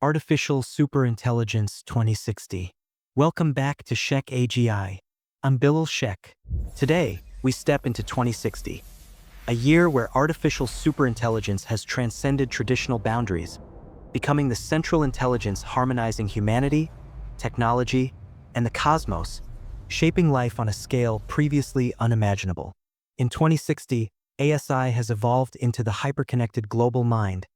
Artificial Superintelligence 2060. Welcome back to Shekh AGI. I'm Billal Shekh. Today, we step into 2060, a year where artificial superintelligence has transcended traditional boundaries, becoming the central intelligence harmonizing humanity, technology, and the cosmos, shaping life on a scale previously unimaginable. In 2060, ASI has evolved into the Hyperconnected Global Mind,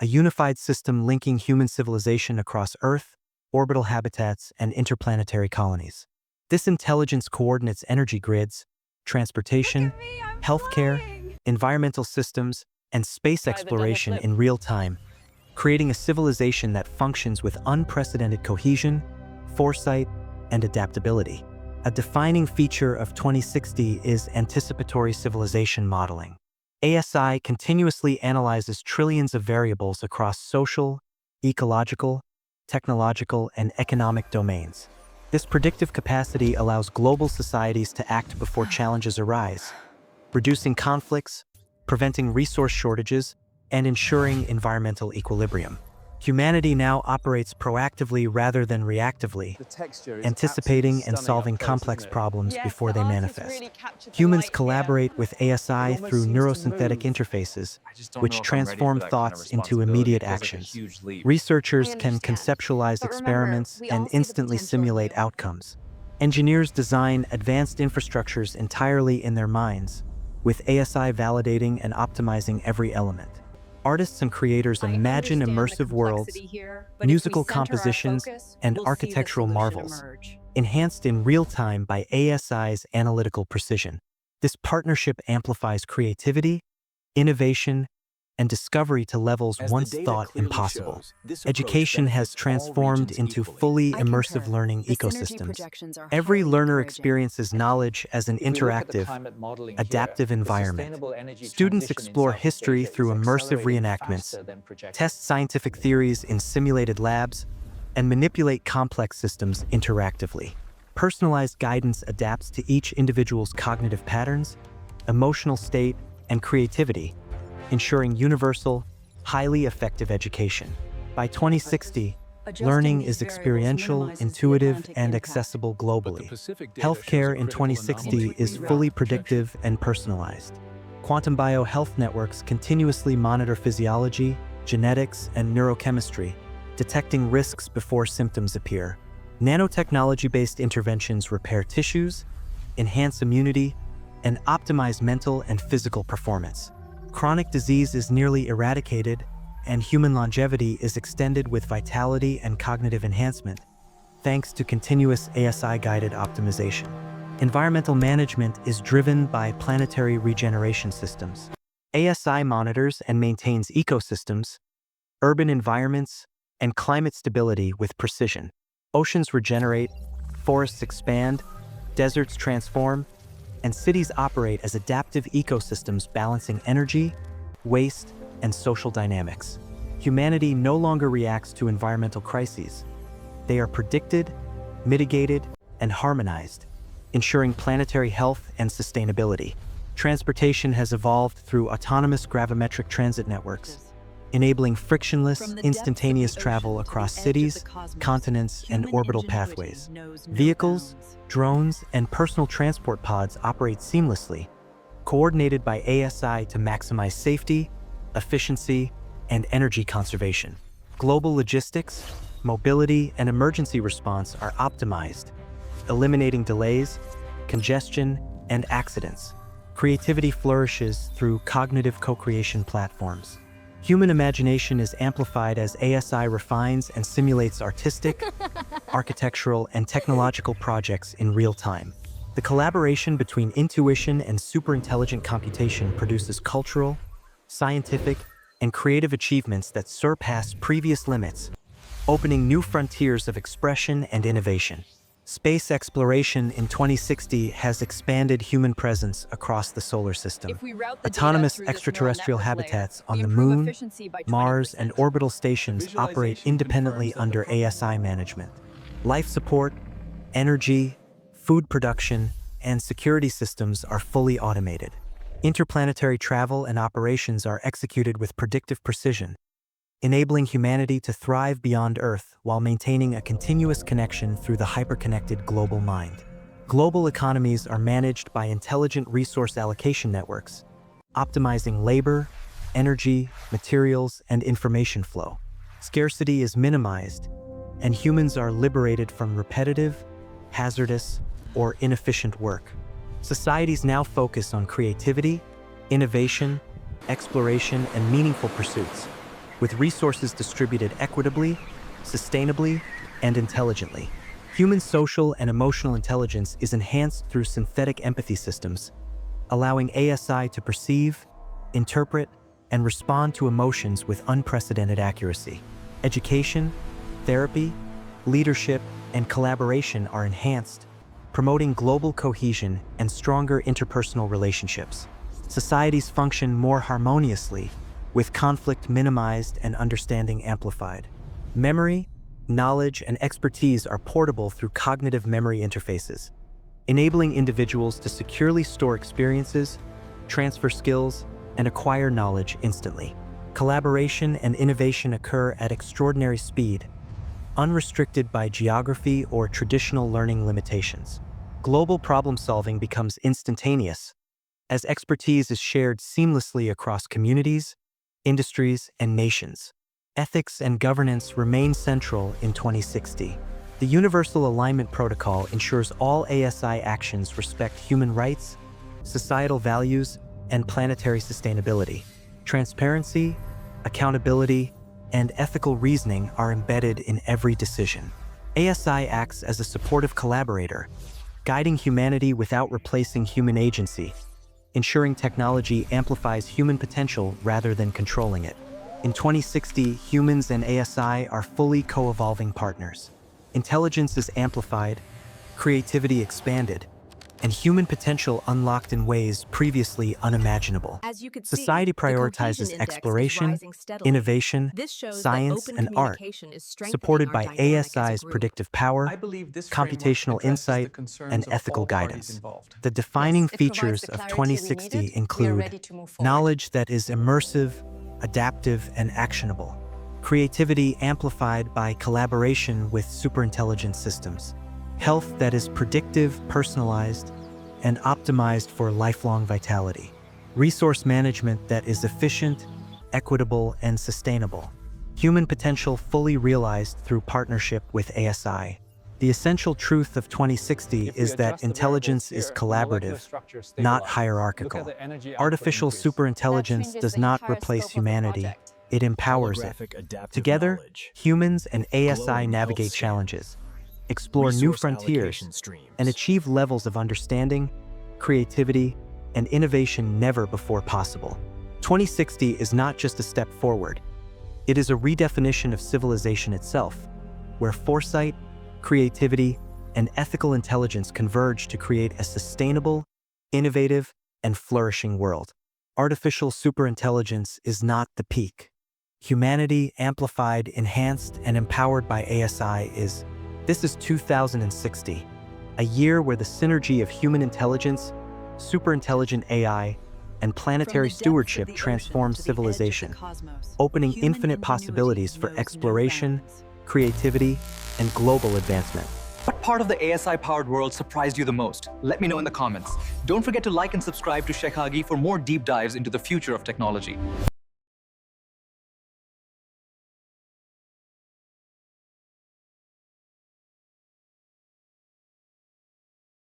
a unified system linking human civilization across Earth, orbital habitats, and interplanetary colonies. This intelligence coordinates energy grids, transportation, healthcare, environmental systems, and space exploration in real time, creating a civilization that functions with unprecedented cohesion, foresight, and adaptability. A defining feature of 2060 is Anticipatory Civilization Modeling. ASI continuously analyzes trillions of variables across social, ecological, technological, and economic domains. This predictive capacity allows global societies to act before challenges arise, reducing conflicts, preventing resource shortages, and ensuring environmental equilibrium. Humanity now operates proactively rather than reactively, anticipating and solving complex problems before they manifest. Humans collaborate with ASI through neuro-synthetic interfaces, which transform thoughts into immediate actions. Researchers can conceptualize experiments and instantly simulate outcomes. Engineers design advanced infrastructures entirely in their minds, with ASI validating and optimizing every element. Artists and creators imagine immersive worlds, musical compositions, and architectural marvels, enhanced in real time by ASI's analytical precision. This partnership amplifies creativity, innovation, and discovery to levels once thought impossible. Education has transformed into fully immersive learning ecosystems. Every learner experiences knowledge as an interactive, adaptive environment. Students explore history through immersive reenactments, test scientific theories in simulated labs, and manipulate complex systems interactively. Personalized guidance adapts to each individual's cognitive patterns, emotional state, and creativity, ensuring universal, highly effective education. By 2060, learning is experiential, intuitive, and accessible globally. Healthcare in 2060 is fully predictive and personalized. Quantum biohealth networks continuously monitor physiology, genetics, and neurochemistry, detecting risks before symptoms appear. Nanotechnology-based interventions repair tissues, enhance immunity, and optimize mental and physical performance. Chronic disease is nearly eradicated, and human longevity is extended with vitality and cognitive enhancement, thanks to continuous ASI-guided optimization. Environmental management is driven by planetary regeneration systems. ASI monitors and maintains ecosystems, urban environments, and climate stability with precision. Oceans regenerate, forests expand, deserts transform, and cities operate as adaptive ecosystems balancing energy, waste, and social dynamics. Humanity no longer reacts to environmental crises. They are predicted, mitigated, and harmonized, ensuring planetary health and sustainability. Transportation has evolved through autonomous gravimetric transit networks, enabling frictionless, instantaneous travel across cities, continents, and orbital pathways. Vehicles, drones, and personal transport pods operate seamlessly, coordinated by ASI to maximize safety, efficiency, and energy conservation. Global logistics, mobility, and emergency response are optimized, eliminating delays, congestion, and accidents. Creativity flourishes through cognitive co-creation platforms. Human imagination is amplified as ASI refines and simulates artistic, architectural, and technological projects in real time. The collaboration between intuition and superintelligent computation produces cultural, scientific, and creative achievements that surpass previous limits, opening new frontiers of expression and innovation. Space exploration in 2060 has expanded human presence across the solar system. Autonomous extraterrestrial habitats on the Moon, Mars, and orbital stations operate independently under ASI management. Life support, energy, food production, and security systems are fully automated. Interplanetary travel and operations are executed with predictive precision, enabling humanity to thrive beyond Earth while maintaining a continuous connection through the hyperconnected global mind. Global economies are managed by intelligent resource allocation networks, optimizing labor, energy, materials, and information flow. Scarcity is minimized, and humans are liberated from repetitive, hazardous, or inefficient work. Societies now focus on creativity, innovation, exploration, and meaningful pursuits, with resources distributed equitably, sustainably, and intelligently. Human social and emotional intelligence is enhanced through synthetic empathy systems, allowing ASI to perceive, interpret, and respond to emotions with unprecedented accuracy. Education, therapy, leadership, and collaboration are enhanced, promoting global cohesion and stronger interpersonal relationships. Societies function more harmoniously, with conflict minimized and understanding amplified. Memory, knowledge, and expertise are portable through cognitive memory interfaces, enabling individuals to securely store experiences, transfer skills, and acquire knowledge instantly. Collaboration and innovation occur at extraordinary speed, unrestricted by geography or traditional learning limitations. Global problem-solving becomes instantaneous, as expertise is shared seamlessly across communities, industries, and nations. Ethics and governance remain central in 2060. The Universal Alignment Protocol ensures all ASI actions respect human rights, societal values, and planetary sustainability. Transparency, accountability, and ethical reasoning are embedded in every decision. ASI acts as a supportive collaborator, guiding humanity without replacing human agency, ensuring technology amplifies human potential rather than controlling it. In 2060, humans and ASI are fully co-evolving partners. Intelligence is amplified, creativity expanded, and human potential unlocked in ways previously unimaginable. Society prioritizes exploration, innovation, science, and art, supported by ASI's predictive power, computational insight, and ethical guidance. The defining features of 2060 include knowledge that is immersive, adaptive, and actionable, creativity amplified by collaboration with superintelligent systems, health that is predictive, personalized, and optimized for lifelong vitality, resource management that is efficient, equitable, and sustainable, human potential fully realized through partnership with ASI. The essential truth of 2060 is that intelligence is collaborative, not hierarchical. Artificial superintelligence does not replace humanity, it empowers it. Together, humans and ASI navigate challenges, explore new frontiers, and achieve levels of understanding, creativity, and innovation never before possible. 2060 is not just a step forward. It is a redefinition of civilization itself, where foresight, creativity, and ethical intelligence converge to create a sustainable, innovative, and flourishing world. Artificial superintelligence is not the peak. Humanity, amplified, enhanced, and empowered by ASI is. This is 2060, a year where the synergy of human intelligence, superintelligent AI, and planetary stewardship transforms civilization, opening infinite possibilities for exploration, creativity, and global advancement. What part of the ASI-powered world surprised you the most? Let me know in the comments. Don't forget to like and subscribe to Shekhagi for more deep dives into the future of technology.